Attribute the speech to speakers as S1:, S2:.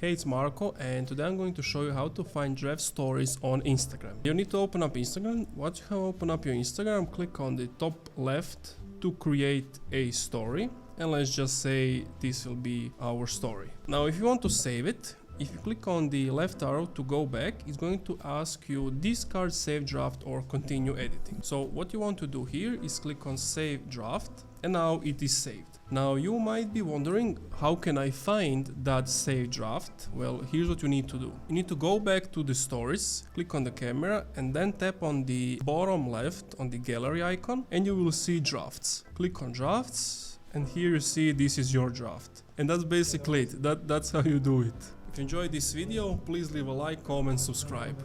S1: Hey, it's Marco, and today I'm going to show you how to find draft stories on Instagram. You need to open up Instagram. Once you have opened up your Instagram, click on the top left to create a story. And let's just say this will be our story. Now, if you want to save it, if you click on the left arrow to go back, it's going to ask you discard save draft or continue editing. So what you want to do here is click on save draft, and now it is saved. Now you might be wondering, how can I find that saved draft? Well, here's what you need to do. You need to go back to the stories, click on the camera, and then tap on the bottom left on the gallery icon, and you will see drafts. Click on drafts, and here you see this is your draft. And that's basically it. That's how you do it. If you enjoyed this video, please leave a like, comment, subscribe.